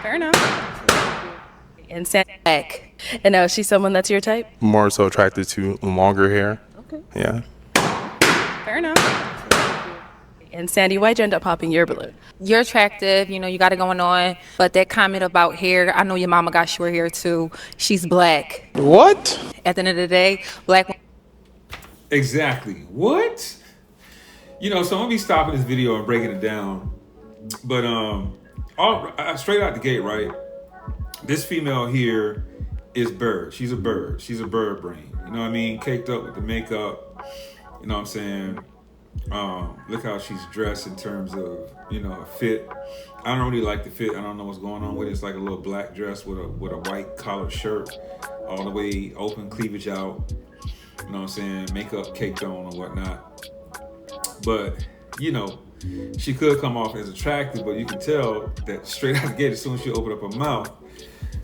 Fair enough. And Black. And now, is she someone that's your type? More so attracted to longer hair. Okay. Yeah. Fair enough. And Sandy, why'd you end up popping your balloon? You're attractive, you got it going on. But that comment about hair, I know your mama got short hair too. She's black. What? At the end of the day, black. Exactly. What? So I'm gonna be stopping this video and breaking it down. But straight out the gate, right? This female here is bird. She's a bird. She's a bird brain. You know what I mean? Caked up with the makeup. You know what I'm saying? Look how she's dressed in terms of, a fit. I don't really like the fit. I don't know what's going on with it. It's like a little black dress with a white collar shirt, all the way open, cleavage out. You know what I'm saying? Makeup caked on or whatnot. But, she could come off as attractive, but you can tell that straight out the gate, as soon as she opened up her mouth,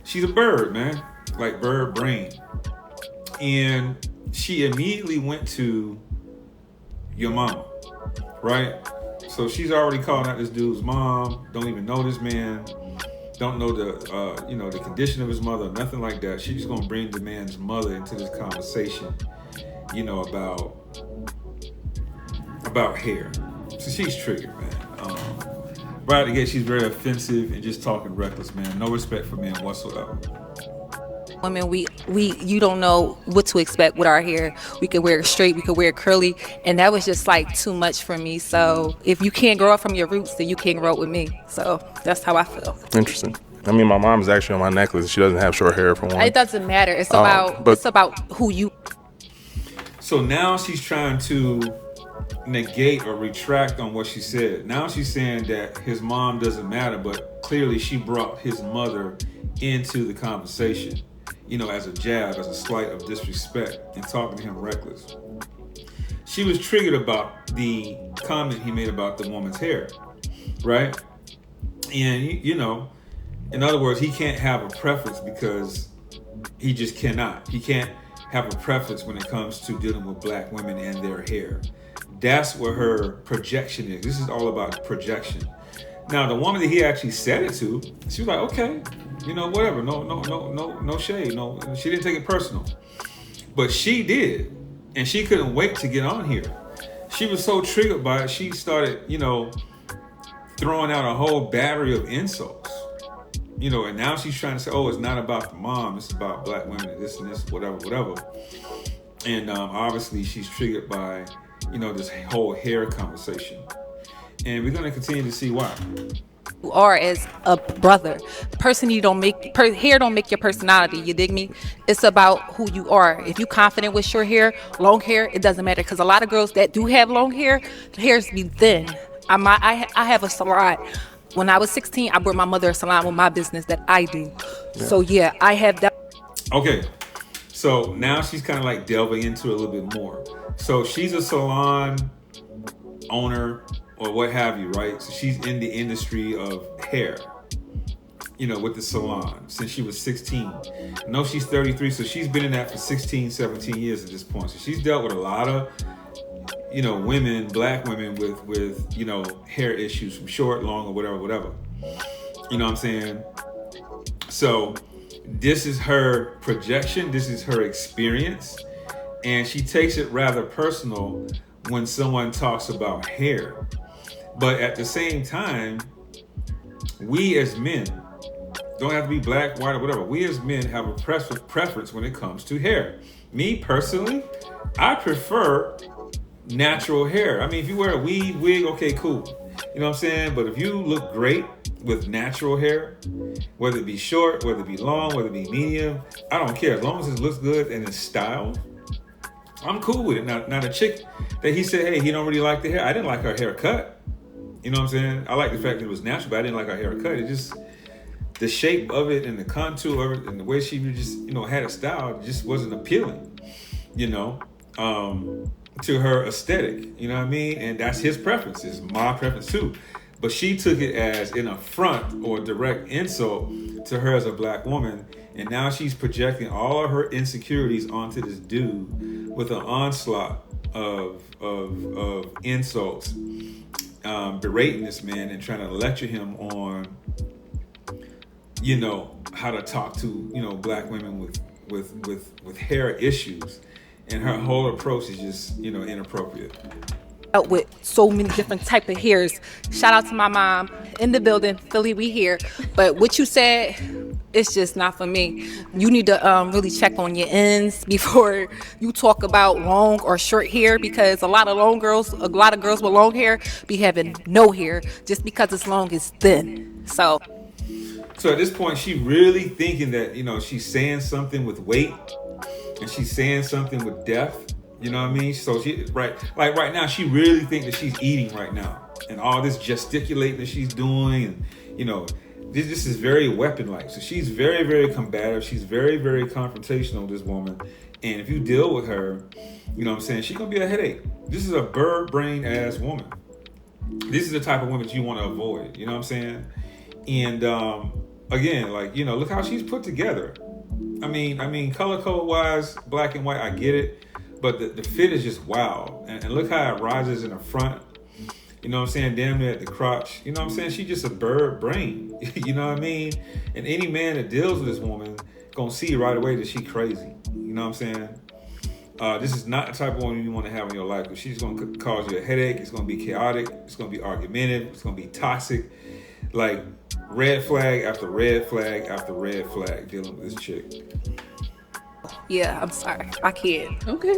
she's a bird, man. Like bird brain. And she immediately went to your mama, right? So she's already calling out this dude's mom, don't even know this man, don't know the condition of his mother, nothing like that. She's just gonna bring the man's mother into this conversation, about hair. So she's triggered, man. Right out the gate, she's very offensive and just talking reckless, man. No respect for men whatsoever. Women, you don't know what to expect with our hair. We could wear it straight, we could wear it curly, and that was just like too much for me. So if you can't grow up from your roots, then you can't grow up with me. So that's how I feel. Interesting. I mean, my mom's actually on my necklace. She doesn't have short hair for one. It doesn't matter. It's about who you. So now she's trying to negate or retract on what she said. Now she's saying that his mom doesn't matter, but clearly she brought his mother into the conversation, as a jab, as a slight of disrespect, and talking to him reckless. She was triggered about the comment he made about the woman's hair, right? And, in other words, he can't have a preference because he just cannot. He can't have a preference when it comes to dealing with black women and their hair. That's where her projection is. This is all about projection. Now, the woman that he actually said it to, she was like, okay, whatever. No shade. No, she didn't take it personal. But she did. And she couldn't wait to get on here. She was so triggered by it, she started, throwing out a whole battery of insults. And now she's trying to say, oh, it's not about the mom, it's about black women and this, whatever. And obviously she's triggered by, this whole hair conversation. And we're going to continue to see why. You are as a brother. Hair don't make your personality. You dig me? It's about who you are. If you're confident with short hair, long hair, it doesn't matter. Because a lot of girls that do have long hair, the hairs be thin. I have a salon. When I was 16, I brought my mother a salon with my business that I do. Yeah. So yeah, I have that. Okay, so now she's kind of like delving into it a little bit more. So she's a salon owner or what have you, right? So she's in the industry of hair, with the salon since she was 16. No, she's 33, so she's been in that for 16, 17 years at this point. So she's dealt with a lot of, women, black women with hair issues from short, long, or whatever. You know what I'm saying? So this is her projection. This is her experience. And she takes it rather personal when someone talks about hair. But at the same time, we as men, don't have to be black, white, or whatever. We as men have a preference when it comes to hair. Me personally, I prefer natural hair. I mean, if you wear a wig, okay, cool. You know what I'm saying? But if you look great with natural hair, whether it be short, whether it be long, whether it be medium, I don't care. As long as it looks good and it's styled, I'm cool with it. Now the chick that he said, hey, he don't really like the hair. I didn't like her haircut. You know what I'm saying? I like the fact that it was natural, but I didn't like her haircut. It just, the shape of it and the contour of it and the way she just, had it styled just wasn't appealing, to her aesthetic. You know what I mean? And that's his preference. It's my preference too. But she took it as an affront or direct insult to her as a black woman. And now she's projecting all of her insecurities onto this dude with an onslaught of insults, berating this man and trying to lecture him on you know, how to talk to, you know, black women with hair issues, and her whole approach is just, you know, inappropriate. Out with so many different type of hairs. Shout out to my mom in the building, Philly, we here. But what you said, it's just not for me. You need to really check on your ends before you talk about long or short hair, because a lot of girls with long hair be having no hair just because it's long is thin. So So at this point, she really thinking that, you know, she's saying something with weight, and she's saying something with depth. You know what I mean? So she like right now, she really think that she's eating right now, and all this gesticulating that she's doing, and you know, this is very weapon-like. So she's very, very combative. She's very, very confrontational, this woman. And if you deal with her, you know what I'm saying, she's gonna be a headache. This is a bird brain ass woman. This is the type of woman that you want to avoid. You know what I'm saying? And again, like, you know, look how she's put together. I mean, color code wise, black and white, I get it, but the fit is just wow. And look how it rises in the front. You know what I'm saying? Damn near at the crotch. You know what I'm saying? She's just a bird brain. You know what I mean? And any man that deals with this woman gonna see right away that she crazy. You know what I'm saying? This is not the type of woman you want to have in your life, because she's gonna cause you a headache. It's gonna be chaotic. It's gonna be argumentative. It's gonna be toxic. Like, red flag after red flag after red flag dealing with this chick. yeah, I'm sorry, I can't. Okay.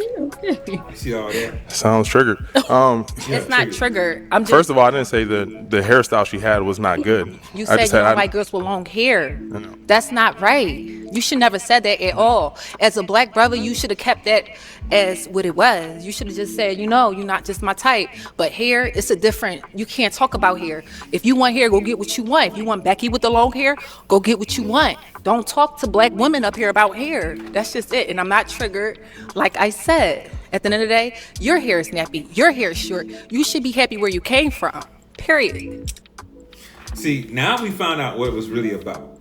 You see all that? Sounds triggered. It's not triggered. I'm just. First of all, I didn't say the hairstyle she had was not good. You I said just you don't I- like girls with long hair. That's not right. You should never said that at all. As a black brother, you should have kept that as what it was. You should have just said, you know, you're not just my type. But hair, it's a different. You can't talk about hair. If you want hair, go get what you want. If you want Becky with the long hair, go get what you want. Don't talk to black women up here about hair. That's just it. And I'm not triggered. Like I said, at the end of the day, your hair is nappy. Your hair is short. You should be happy where you came from. Period. See, now we found out what it was really about.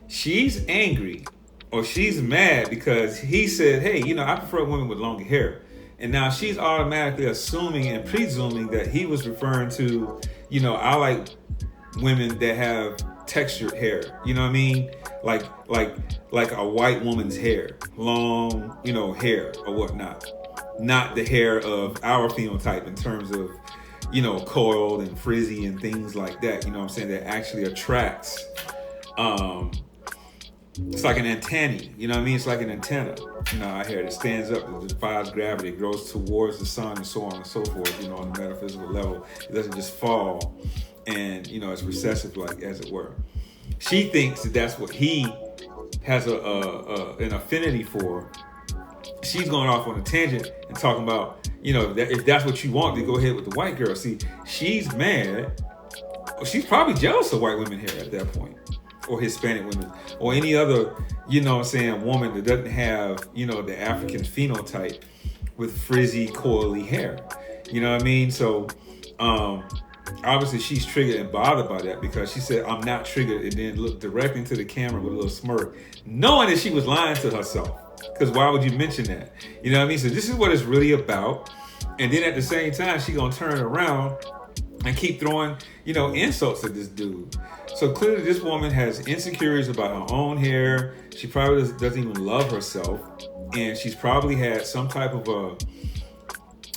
She's angry, or she's mad because he said, hey, you know, I prefer women with longer hair. And now she's automatically assuming and presuming that he was referring to, you know, I like women that have textured hair. You know what I mean? Like a white woman's hair, long, you know, hair or whatnot. Not the hair of our phenotype in terms of, you know, coiled and frizzy and things like that. You know what I'm saying? That actually attracts. It's like an antenna. You know what I mean? It's like an antenna. You know, our hair that stands up, it defies gravity, it grows towards the sun, and so on and so forth. You know, on a metaphysical level, it doesn't just fall, and you know, it's recessive, like as it were. She thinks that that's what he has an affinity for. She's going off on a tangent and talking about, you know, that if that's what you want, then go ahead with the white girl. See, she's mad. She's probably jealous of white women here at that point, or Hispanic women, or any other, you know what I'm saying, woman that doesn't have, you know, the African phenotype with frizzy, coily hair. You know what I mean? So, obviously she's triggered and bothered by that, because she said, I'm not triggered, and then looked directly into the camera with a little smirk, knowing that she was lying to herself. Because why would you mention that? You know what I mean? So this is what it's really about. And then at the same time, she gonna turn around and keep throwing, you know, insults at this dude. So clearly this woman has insecurities about her own hair. She probably doesn't even love herself. And she's probably had some type of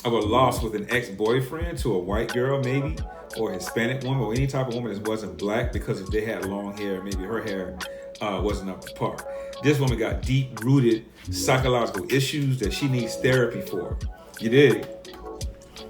a loss with an ex-boyfriend to a white girl, maybe, or a Hispanic woman, or any type of woman that wasn't black, because if they had long hair, maybe her hair wasn't up to par. This woman got deep-rooted psychological issues that she needs therapy for. You dig?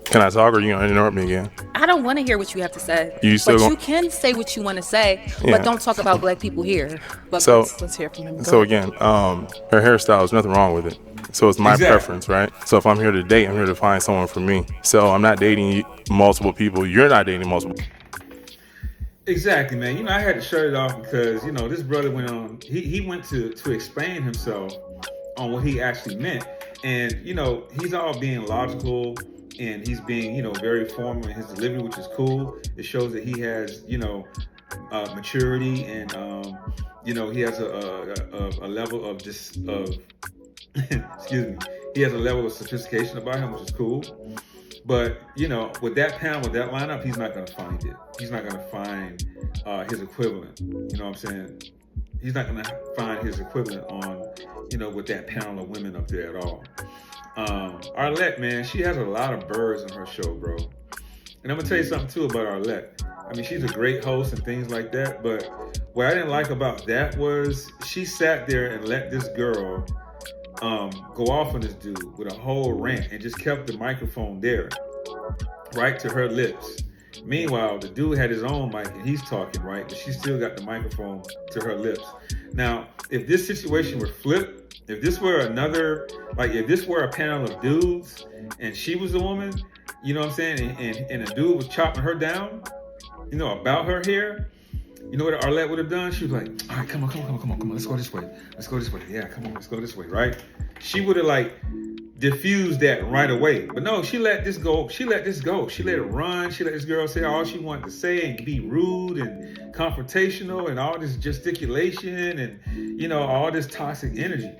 Can I talk, or you gonna interrupt me again? I don't want to hear what you have to say. You still but gon- you can say what you want to say, Yeah. but don't talk about black people here. But So- let's hear from him. Go So ahead. again, her hairstyle, there's nothing wrong with it. So it's my Exactly. preference, right? So if I'm here to date, I'm here to find someone for me. So I'm not dating multiple people. You're not dating multiple. Exactly, man. You know, I had to shut it off because, you know, this brother went on, he went to explain himself on what he actually meant. And, you know, he's all being logical, and he's being, you know, very formal in his delivery, which is cool. It shows that he has, you know, maturity, and, you know, he has a level of excuse me, he has a level of sophistication about him, which is cool. But you know, with that panel, with that lineup, he's not going to find it. He's not going to find his equivalent. You know what I'm saying? He's not going to find his equivalent on, you know, with that panel of women up there at all. Arlette, man, she has a lot of birds on her show, bro. And I'm gonna tell you something too about Arlette. I mean, she's a great host and things like that. But what I didn't like about that was she sat there and let this girl go off on this dude with a whole rant and just kept the microphone there, right to her lips. Meanwhile, the dude had his own mic and he's talking, right? But she still got the microphone to her lips. Now, if this situation were flipped, if this were another, like if this were a panel of dudes and she was a woman, you know what I'm saying? And a dude was chopping her down, you know, about her hair, you know what Arlette would have done? She was like, all right, come on. Let's go this way. Yeah, come on, let's go this way, right? She would have like diffused that right away. But no, she let this go. She let it run. She let this girl say all she wanted to say and be rude and confrontational and all this gesticulation and, you know, all this toxic energy.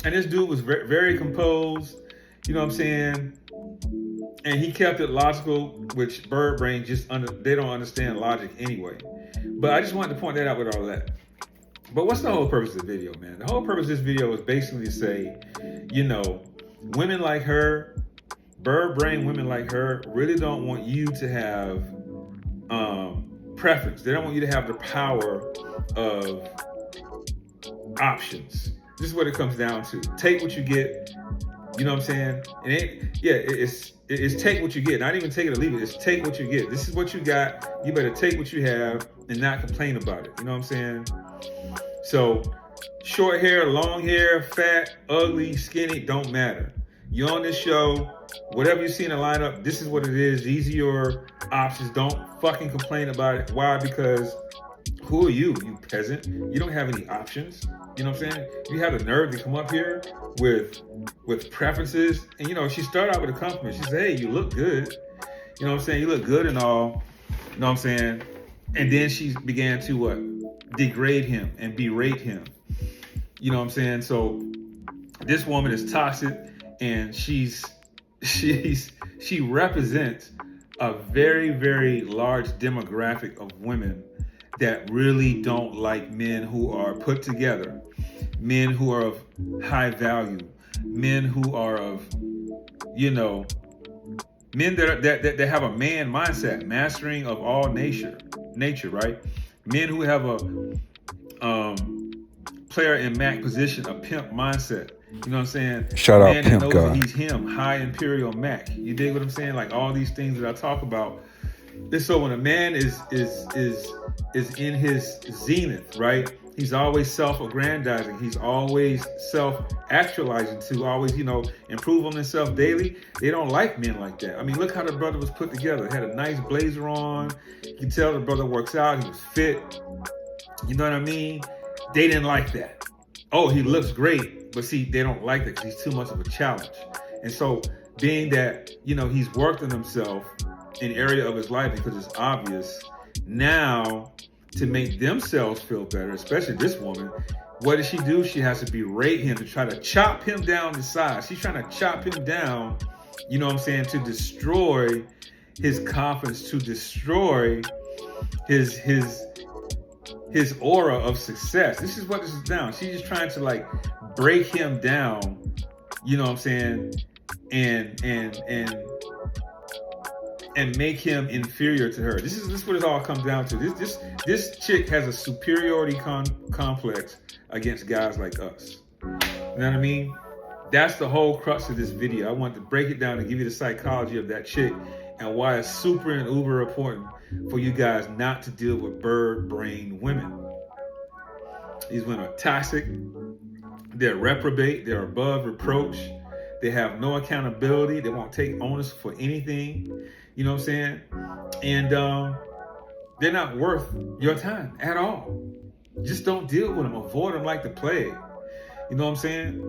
And this dude was very, very composed, you know what I'm saying? And he kept it logical, which bird brain they don't understand logic anyway. But I just wanted to point that out with all that. But what's the whole purpose of the video, man? The whole purpose of this video is basically to say, you know, women like her, bird brain women like her, really don't want you to have preference. They don't want you to have the power of options. This is what it comes down to. Take what you get. You know what I'm saying? It's take what you get. Not even take it or leave it. It's take what you get. This is what you got. You better take what you have and not complain about it. You know what I'm saying? So, short hair, long hair, fat, ugly, skinny, don't matter. You're on this show. Whatever you see in the lineup, this is what it is. These are your options. Don't fucking complain about it. Why? Because who are you peasant? You don't have any options. You know what I'm saying? You have the nerve to come up here with preferences. And, you know, she started out with a compliment. She said, hey, you look good. You know what I'm saying? You look good and all. You know what I'm saying? And then she began to what? Degrade him and berate him. You know what I'm saying? So this woman is toxic and she represents a very, very large demographic of women that really don't like men who are put together, men who are of high value, men who are of, you know, men that have a man mindset, mastering of all nature, right? Men who have a player in Mac position, a pimp mindset. You know what I'm saying? Shout out man Pimp that knows God. that he's him, high imperial Mac. You dig what I'm saying? Like all these things that I talk about. So when a man is in his zenith, right? He's always self-aggrandizing. He's always self-actualizing to always, you know, improve on himself daily. They don't like men like that. I mean, look how the brother was put together. Had a nice blazer on. You can tell the brother works out. He was fit. You know what I mean? They didn't like that. Oh, he looks great. But see, they don't like that because he's too much of a challenge. And so being that, you know, he's worked on himself in area of his life because it's obvious, now to make themselves feel better, especially this woman, what does she do? She has to berate him to try to chop him down to size. She's trying to chop him down, you know what I'm saying, to destroy his confidence, to destroy his aura of success. This is what this is down. She's just trying to like break him down, you know what I'm saying, and make him inferior to her. This is what it all comes down to. This chick has a superiority complex against guys like us. You know what I mean? That's the whole crux of this video. I wanted to break it down and give you the psychology of that chick and why it's super and uber important for you guys not to deal with bird brain women. These women are toxic. They're reprobate. They're above reproach. They have no accountability. They won't take onus for anything. You know what I'm saying? And they're not worth your time at all. Just don't deal with them. Avoid them like the plague. You know what I'm saying?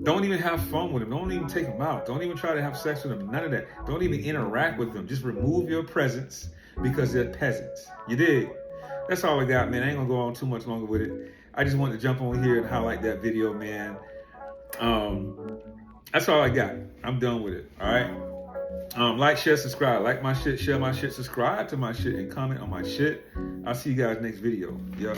Don't even have fun with them. Don't even take them out. Don't even try to have sex with them. None of that. Don't even interact with them. Just remove your presence because they're peasants. You dig? That's all I got, man. I ain't gonna go on too much longer with it. I just wanted to jump on here and highlight that video, man. That's all I got. I'm done with it. All right. Like, share, subscribe. Like my shit, share my shit, subscribe to my shit, and comment on my shit. I'll see you guys next video. Yeah.